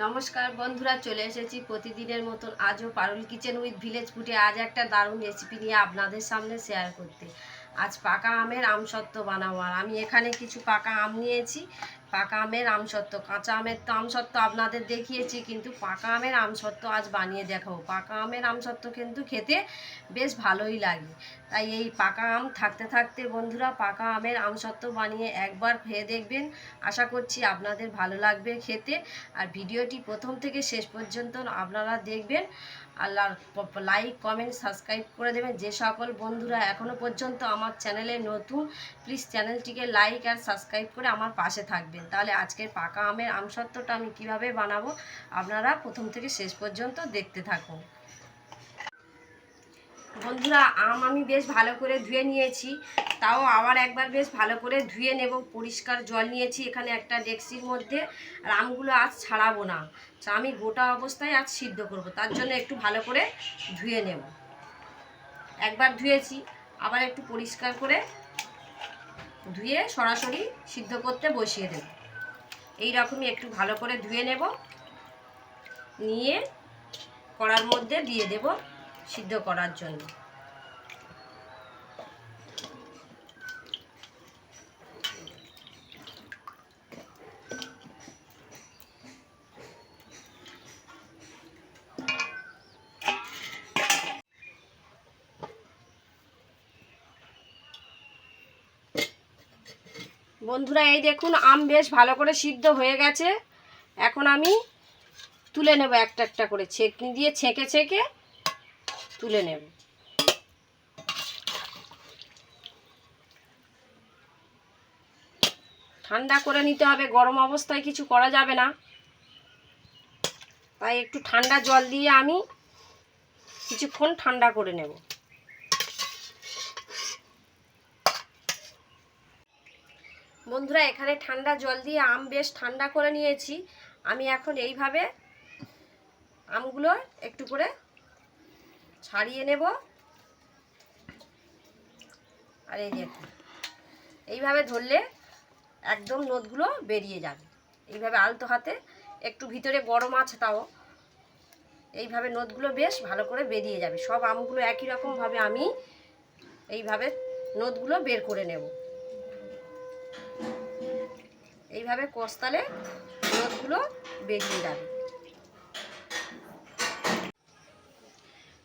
নমস্কার বন্ধুরা, চলে এসেছি প্রতিদিনের মতন আজও পারুল কিচেন উইথ ভিলেজ ফুডে আজ একটা দারুণ রেসিপি নিয়ে আপনাদের সামনে শেয়ার করতে। আজ পাকা আমের আমসত্ত্ব বানাবো। আর আমি এখানে কিছু পাকা আম নিয়েছি। পাকা আমের আমসত্ত্ব, কাঁচা আমের তো আমসত্ত্ব আপনাদের দেখিয়েছি, কিন্তু পাকা আমের আমসত্ত্ব আজ বানিয়ে দেখাবো। পাকা আমের আমসত্ত্ব কিন্তু খেতে বেশ ভালোই লাগে। তাই এই পাকা আম থাকতে থাকতে বন্ধুরা পাকা আমের আমসত্ত্ব বানিয়ে একবার খেয়ে দেখবেন। আশা করছি আপনাদের ভালো লাগবে খেতে। আর ভিডিওটি প্রথম থেকে শেষ পর্যন্ত আপনারা দেখবেন। আল্লাহ লাইক কমেন্ট সাবস্ক্রাইব করে দেবেন। যে সকল বন্ধুরা এখনও পর্যন্ত আমার চ্যানেলে নতুন, প্লিজ চ্যানেলটিকে লাইক আর সাবস্ক্রাইব করে আমার পাশে থাকবেন। তাহলে আজকের পাকা আমের আমসত্ত্বটা আমি কিভাবে বানাবো আপনারা প্রথম থেকে শেষ পর্যন্ত দেখতে থাকুন। বন্ধুরা, আম আমি বেশ ভালো করে ধুয়ে নিয়েছি, তাও আবার একবার বেশ ভালো করে ধুয়ে নেব। পরিষ্কার জল নিয়েছি এখানে একটা ডেকচির মধ্যে। আর আমগুলো আজ ছাড়াবো না, আমি গোটা অবস্থায় আজ সিদ্ধ করব, তার জন্য একটু ভালো করে ধুয়ে নেব। একবার ধুয়েছি, আবার একটু পরিষ্কার করে ধুয়ে সরাসরি সিদ্ধ করতে বসিয়ে দেব। এই রকমই একটু ভালো করে ধুয়ে নেব, নিয়ে কড়ার মধ্যে দিয়ে দেব সিদ্ধ করার জন্য। বন্ধুরা, এই দেখুন আম বেশ ভালো করে সিদ্ধ হয়ে গেছে। এখন আমি তুলে নেব একটা একটা করে, ছেঁকনি দিয়ে ছেঁকে ছেঁকে তুলে নেব। ঠান্ডা করে নিতে হবে, গরম অবস্থায় কিছু করা যাবে না। তাই একটু ঠান্ডা জল দিয়ে আমি কিছুক্ষণ ঠান্ডা করে নেব। বন্ধুরা, এখানে ঠান্ডা জল দিয়ে আম বেশ ঠান্ডা করে নিয়েছি। আমি এখন এইভাবে আমগুলো একটু করে ছাড়িয়ে নেব। আর এই দেখুন, এইভাবে ধরলে একদম নোদগুলো বেরিয়ে যাবে। এইভাবে আলতো হাতে, একটু ভিতরে গরম আছে তাও, এইভাবে নোদগুলো বেশ ভালো করে বেরিয়ে যাবে। সব আমগুলো একই রকমভাবে আমি এইভাবে নোদগুলো বের করে নেব। এইভাবে কষতালে নোদগুলো বেরিয়ে যাবে।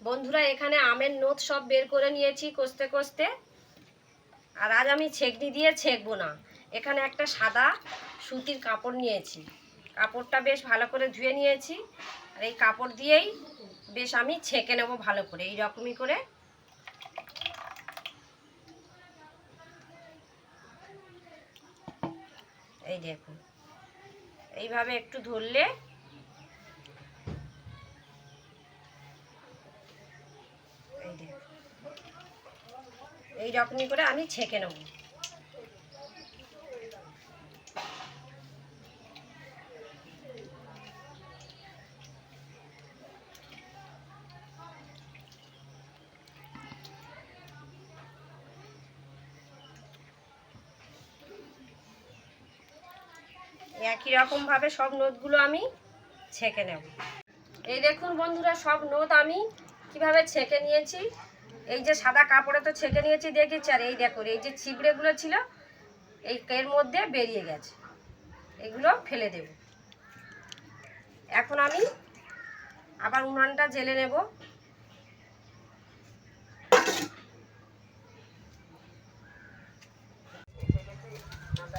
বন্ধুরা, এখানে আমের নোদ সব বের করে নিয়েছি কষতে কষতে। আর আজ আমি ছেঁকনি দিয়ে ছেঁকবো না, এখানে একটা সাদা সুতির কাপড় নিয়েছি। কাপড়টা বেশ ভালো করে ধুয়ে নিয়েছি। আর এই কাপড় দিয়েই বেশ আমি ছেঁকে নেব ভালো করে, এই রকমই করে। এই দেখুন, এইভাবে একটু ধরলে এই দেখুন, এই রকমই করে আমি ছেঁকে নেব। একই রকমভাবে সব নোদগুলো আমি ছেঁকে নেব। এই দেখুন বন্ধুরা, সব নোদ আমি কিভাবে ছেঁকে নিয়েছি। এই যে সাদা কাপড়ে তো ছেঁকে নিয়েছি দেখেছি। আর এই দেখুন, এই যে ছিবড়েগুলো ছিল এই এর মধ্যে বেরিয়ে গেছে, এগুলো ফেলে দেব। এখন আমি আবার উনানটা জ্বেলে নেব।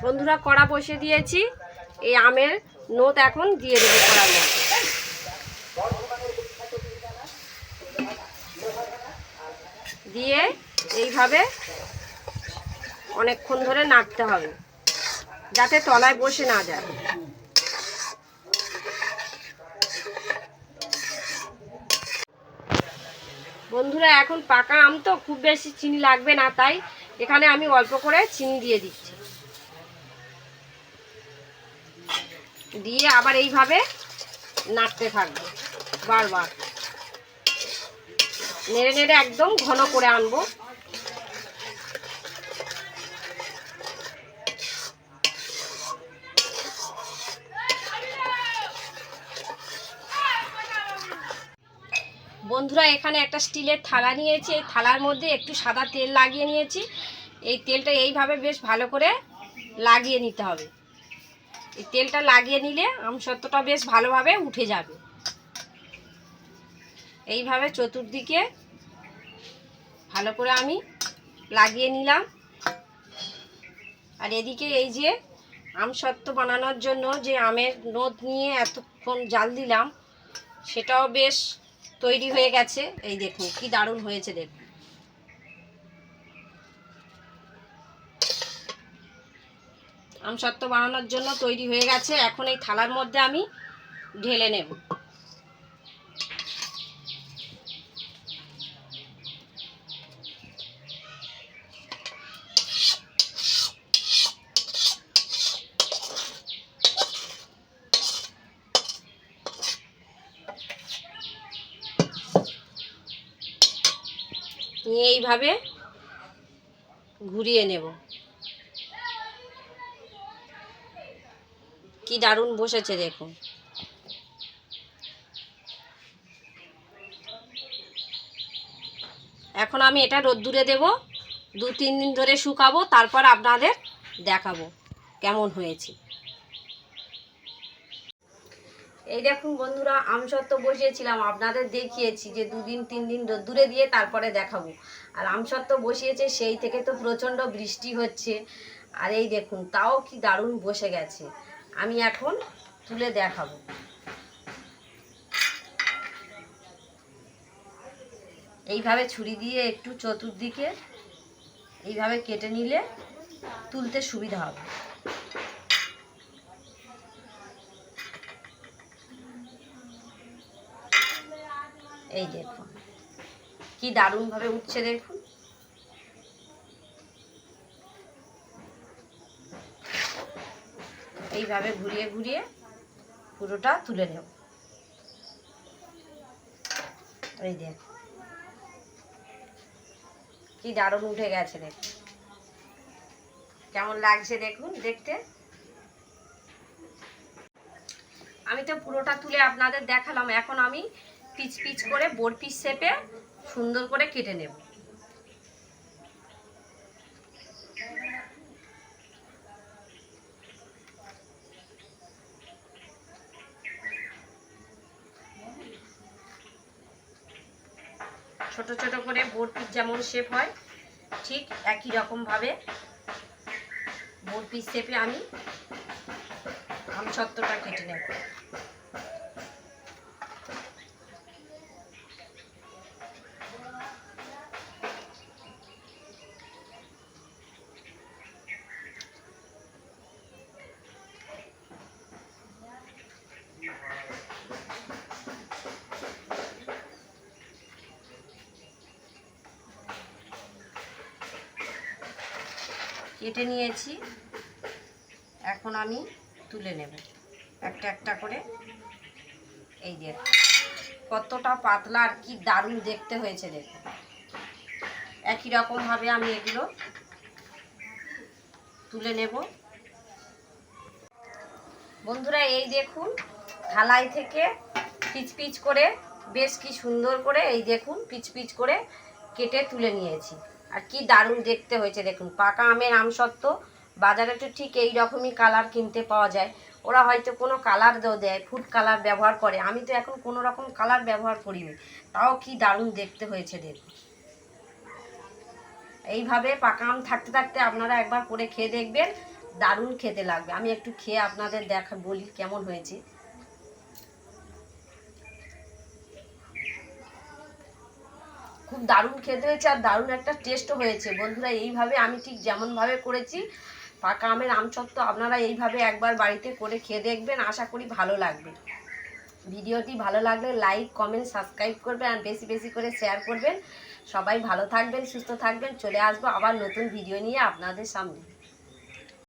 বন্ধুরা, কড়া বসিয়ে দিয়েছি। এই আমের নোদ এখন দিয়ে দেবো কড়ার মধ্যে। দিয়ে এইভাবে অনেকক্ষণ ধরে নাড়তে হবে, যাতে তলায় বসে না যায়। বন্ধুরা, এখন পাকা আম তো খুব বেশি চিনি লাগবে না, তাই এখানে আমি অল্প করে চিনি দিয়ে দিচ্ছি। দিয়ে আবার এইভাবে নাড়তে থাকবো, বারবার নেড়ে নেড়ে একদম ঘন করে আনবো। বন্ধুরা এখানে একটা স্টিলের থালা নিয়েছি, এই থালার মধ্যে একটু সাদা তেল লাগিয়ে নিয়েছি। এই তেলটা এইভাবে বেশ ভালো করে লাগিয়ে নিতে হবে। এই তেলটা লাগিয়ে নিলে আমসত্ত্বটা বেশ ভালোভাবে উঠে যাবে। এইভাবে চতুর্দিকে ভালো করে আমি লাগিয়ে নিলাম। আর এদিকে এই যে আমসত্ত্ব বানানোর জন্য যে আমের নোদ নিয়ে এতক্ষণ জাল দিলাম, সেটাও বেশ তৈরি হয়ে গেছে। এই দেখুন কি দারুণ হয়েছে, দেখুন। আমসত্ত্ব বানানোর জন্য তৈরি হয়ে গেছে। এখন এই থালার মধ্যে আমি ঢেলে নেব। নিয়ে এইভাবে ঘুরিয়ে নেব। কি দারুণ বসেছে দেখুন। এখন আমি এটা রোদ্দুরে দেব, 2-3 দিন ধরে শুকাবো, তারপর আপনাদের দেখাবো কেমন হয়েছে। এই দেখুন বন্ধুরা, আমসত্ত্ব বসিয়েছিলাম, আপনাদের দেখিয়েছি যে 2-3 দিন রোদ্দুরে দিয়ে তারপরে দেখাবো। আর আমসত্ত্ব বসিয়েছে সেই থেকে তো প্রচণ্ড বৃষ্টি হচ্ছে। আর এই দেখুন তাও কি দারুণ বসে গেছে। আমি এখন তুলে দেখাবো। এইভাবে ছুরি দিয়ে একটু চতুর্দিকে এইভাবে কেটে নিলে তুলতে সুবিধা হবে। এই দেখুন কি দারুণভাবে উঠছে দেখুন। এইভাবে ঘুরিয়ে ঘুরিয়ে পুরোটা তুলে নেব। এই দেখুন কি দারুণ উঠে গেছে দেখুন। কেমন লাগছে দেখুন দেখতে। আমি তো পুরোটা তুলে আপনাদের দেখালাম। এখন আমি পিচ পিচ করে বরফির শেপে সুন্দর করে কেটে নেব। ছোট ছোট করে বরফির যেমন শেপ হয় ঠিক একই রকমভাবে বরফির শেপে আমি আমসত্ত্বটা কেটে নেব। কেটে নিয়েছি, এখন আমি তুলে নেব একটা একটা করে। এই দেখুন কতটা পাতলা আর কি দারুণ দেখতে হয়েছে দেখুন। একই রকমভাবে আমি এগুলো তুলে নেব। বন্ধুরা এই দেখুন থালাই থেকে পিচ পিচ করে বেশ কি সুন্দর করে এই দেখুন পিচ পিচ করে কেটে তুলে নিয়েছি। আর কি দারুণ দেখতে হয়েছে দেখুন। পাকা আমের আমসত্ত্ব বাজারে তো ঠিক এই রকমই কালার কিনতে পাওয়া যায়। ওরা হয়তো কোনো কালার দেয়, ফুড কালার ব্যবহার করে। আমি তো এখন কোনো রকম কালার ব্যবহার করিনি, তাও কি দারুণ দেখতে হয়েছে দেখুন। এইভাবে পাকা আম থাকতে থাকতে আপনারা একবার করে খেয়ে দেখবেন, দারুণ খেতে লাগবে। আমি একটু খেয়ে আপনাদের বলি কেমন হয়েছে। খুব দারুণ খেতে হয়েছে আর দারুণ একটা টেস্টও হয়েছে বন্ধুরা। এইভাবে আমি ঠিক যেমনভাবে করেছি পাকা আমের আমসত্ত্ব আপনারা এইভাবে একবার বাড়িতে করে খেয়ে দেখবেন, আশা করি ভালো লাগবে। ভিডিওটি ভালো লাগলে লাইক কমেন্ট সাবস্ক্রাইব করবেন আর বেশি বেশি করে শেয়ার করবেন। সবাই ভালো থাকবেন, সুস্থ থাকবেন। চলে আসবো আবার নতুন ভিডিও নিয়ে আপনাদের সামনে।